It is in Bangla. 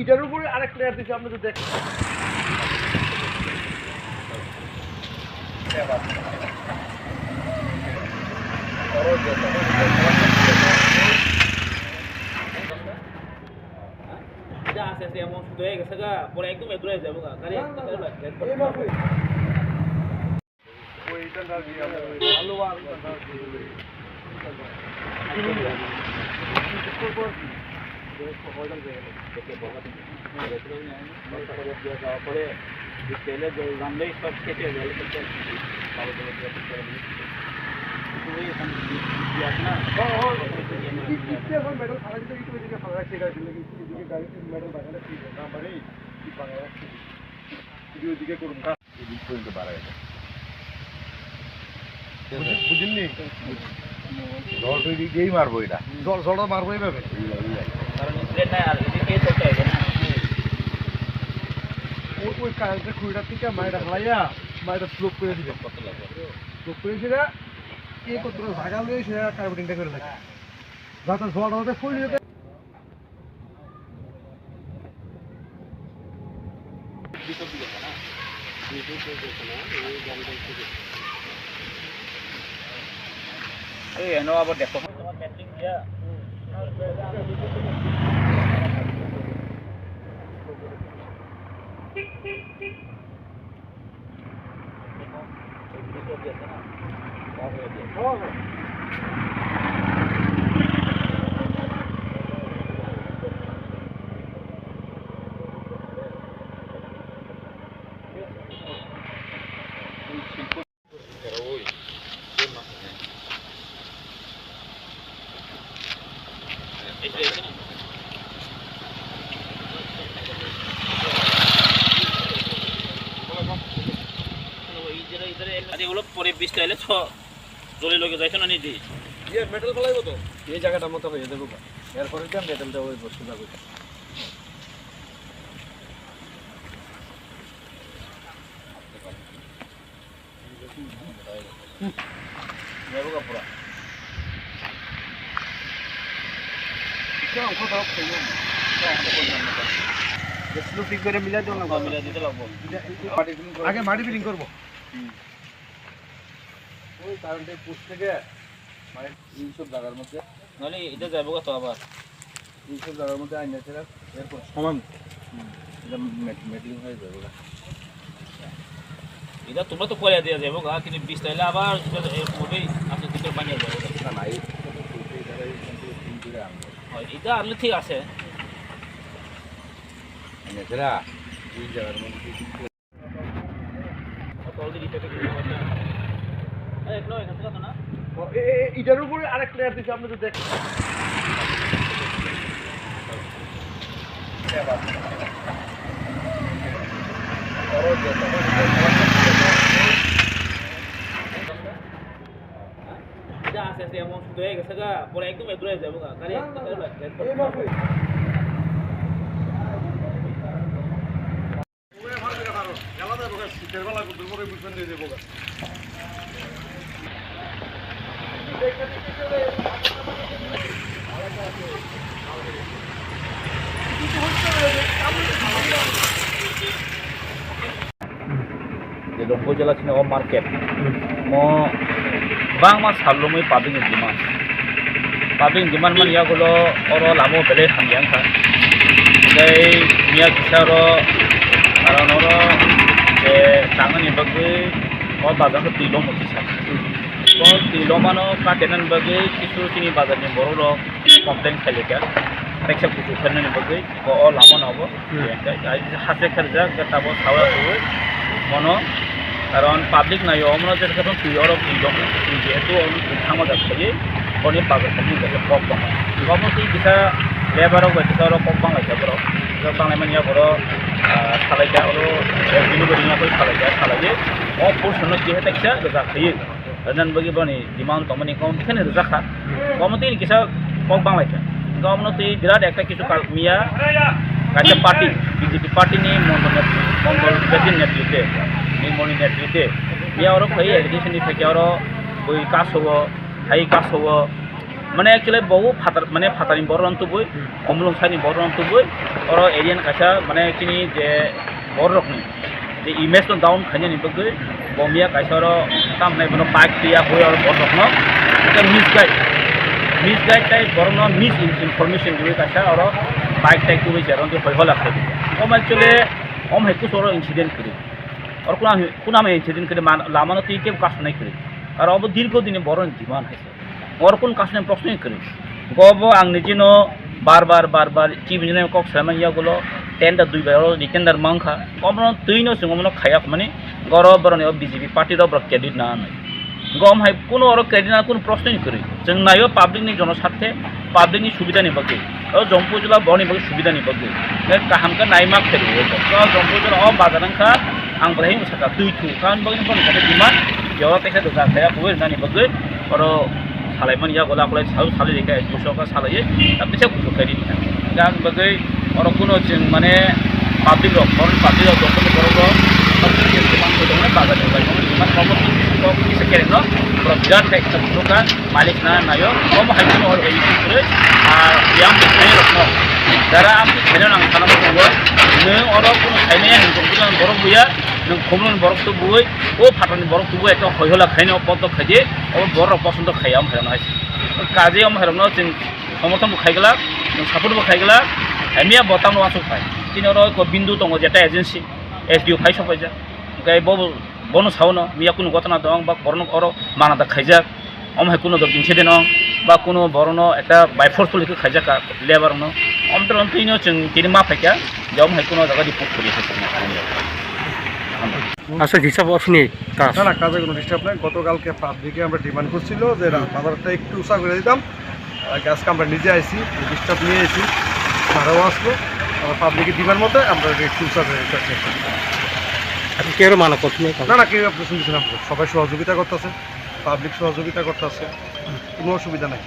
এটার উপরে আরেক প্লেয়ার দিচ্ছে আপনি তো দেখেন Ya se emang sudah ya kesana boleh itu metro aja bukan kali medal খাওয়া যেতে এদিকে খাওয়া রাখছে এদিকে গাড়িতে মেডেল বাগানে ঠিক না মানে কি বাংলাদেশ ওইদিকে করুন এদিক পর্যন্ত বাড়ায় বুঝিনি জল তো এদিকেই মারবো এটা জলটা মারবো এইভাবে কারণ ট্রেন নাই আর এদিকে চলতে হবে না ওই কারেন্টের খুঁড়িটার থেকে মাইটা হালাইয়া মাইটা স্লোপ করে দিবে কত লাগবে স্লোপ করে সেটা এই কত ভাগা লয়ে সেটা কার্বোটিংটা করে লাগে যাতে জলটা হতে ফুল যেতে এই এনো আবার দেখো তোমার ব্যাটিং দিয়া এগুলো পরে বৃষ্টি এলে জলে লোকে যাইছো না নিদি মেটাল ফেলাইবো তো এই জায়গাটার মতো হয়ে যাবো এরপরে মেটালটা ওই বস্তু যাবে পুরা ঠিক করে মিলাই দিতে লাগবো আগে মাটি ফিলিং করবো ওই কারেন্টের পোস্ট থেকে মানে এইসব জায়গার মধ্যে নাহলে এটা যাবো কত আবার এইসব জায়গার মধ্যে আইন আছে এরপর সমান এটা মেটিং হয়ে যাবে এটা তোমরা তো করে দেওয়া যাবো গা কিন্তু বৃষ্টি এলে আবার ওটাই আসলে ভিতরে বানিয়ে যাবে না এটা আনলে ঠিক আছে এই জায়গার মধ্যে এটার উপরে আরেক প্লেয়ার দিচ্ছে আপনি তো দেখেন এমন সুন্দর হয়ে গেছে গা পরে একদম মেট্রো হয়ে যাবো গাড়ি শীতের বেলা দুপুরে বুঝবেন দিয়ে দেবো যে উপজেলা ছিল market bang mas halumui pabing diman man ya gulo oro lamo bele hamyang ka dai mia kisaro aron oro je tangan ibagwe o bazar ko tilo moti sa ko tilo mano ka tenan bagwe kisu sini bazar ni bororo complaint khalika teksa kusu khalne ni bagwe ko o lamo nabo hase kharja ka tabo sawa ko mono কারণ পাবলিক নাই আমরা যেটা যখন পিওরও ফ্রিডম যেহেতু আমি থামা যাচ্ছে অনেক পাগল থাকি গেছে কম কমায় অবশ্যই কিছু লেবারও গেছে আরও কম বাংলাইছে বড় বাংলা মানিয়া বড় সালাইটা আরও ডিলিভারি করে সালাইয়ে অপরশন যেহেতু একটা রোজা খাইয়ে রাজান বগি বনি ডিমান্ড তমনি কম এখানে রোজা খা কমতে কিছু কম বাংলাইছে গমনতে বিরাট একটা কিছু মিয়া একটা পার্টি বিজেপি পার্টি নিয়ে মঙ্গল বেদিন নেতৃত্বে নির্মলী নেতৃত্বে ইয়ে আরও খাই এডুকেশননিफ्राय আরও ওই কাজ হবো হাই কাজ হবো মানে একচুয়ালি বহু মানে ফাতানি বড় অন্তবই কমলং সাইনি বড় অন্তবই আর এরিয়ান কাছা মানে চিনি যে বড় রকম যে ইমেজ তো ডাউন খাইনি নিবগৈ বমিয়া কাছার তাম নাই মানে বাইক দিয়া হয়ে আর বড় রকম এটা মিস গাইড তাই বড় মিস ইনফরমেশন দিয়ে কাছা আর বাইক টাইক তো হয়েছে আর হয়ে হল আছে একচুয়ালি হাইকু সর ইনসিডেন্ট করি আর কোন আমি ইনসিডেন্ট করে লামানো তুই কেউ কাজ নাই করি আর অব দীর্ঘদিনে বড় ডিমান্ড হয়েছে और कोन कासने प्रश्न करी गब आं निजेनो बार चिफ इंजिनियर कक सामानिया गुलो टेंडर दुई बार रिटेंडर मांखा कमनो तुइनो सिंगमनो खायाक माने गर बरने बीजेपी पार्टी रो क्रेडिट ना नै गम हाय कोनो और क्रेडिट ना कोनो प्रश्न करी जों नायो पब्लिक नि जनसार्थे पब्लिक नि सुविधा नि बगे और जम्पु जिल्ला बनि बगे सुविधा नि बगे ने काहामका नाइमा फेरि हो जम्पु जिल्ला अ बाजारंखा आं ब्रहि मुसाका दुइ थु कान बगे बनि खाते डिमान्ड जेवा कैसे दगा खाया बगे नानि बगे और सालायमोन या गला गला सालि रेखा बुसका सालायो दा बेसे गुसुखारि दा बगै और कुनो जों माने पाब्लिक रो फरेन पाब्लिक रो दखल बरो सबसे के मान को दंगे बाजार बाय मान प्रॉपर्टी को किसे करे न प्रॉपर्टी का एक लोका मालिक ना नायो हम हाइकन और एई करे आ याम के रखनो दारा आम खेनो नां खाना को ने और कुनो खाइने नों बरो बुया नों खमन बरफ तो बुय ओ फाटानि बरफ तो बुय एक हयहला खाइनो पद खाइजे और बरफ पसंद खायाम हेरनाय काजे हम हेरनो जों समर्थन खाइगला जों सापोर्ट खाइगला एमिया बताम वासो खाइ तिनरो को बिन्दु दङ जेटा एजेन्सी एसडिओ फाइ सफाइजा गाय बनो सावनो मिया कुनो घटना दं बा बरनो और मानादा खाइजा हम कुनो द इनसिडेन्ट दं बा कुनो बरनो একটা বাই ফোর্সফুলি খাইজাকা লেবার নো অন্তর অন্তইনো जों तिनि मा फाइका जम कुनो জায়গা রিপোর্ট করি আচ্ছা হিসাব আপনি কাজ না কাজে কোনো ডিস্টার্ব নাই গতকালকে পাবলিকে আমরা ডিমান্ড করছিল যে বাজারটা একটু উঁচা করে দিতাম আজকে আমরা নিজে আইছি ডিস্টার্ব নিয়ে এসেছি ভাড়াও আসলো আমরা পাবলিকের ডিমান্ড মতো আমরা একটু উঁচা করে দিতে আপনি কেউ মানা করছেন না কেউ আপনি শুনছেন সবাই সহযোগিতা করতেছে পাবলিক সহযোগিতা করতেছে কোনো অসুবিধা নাই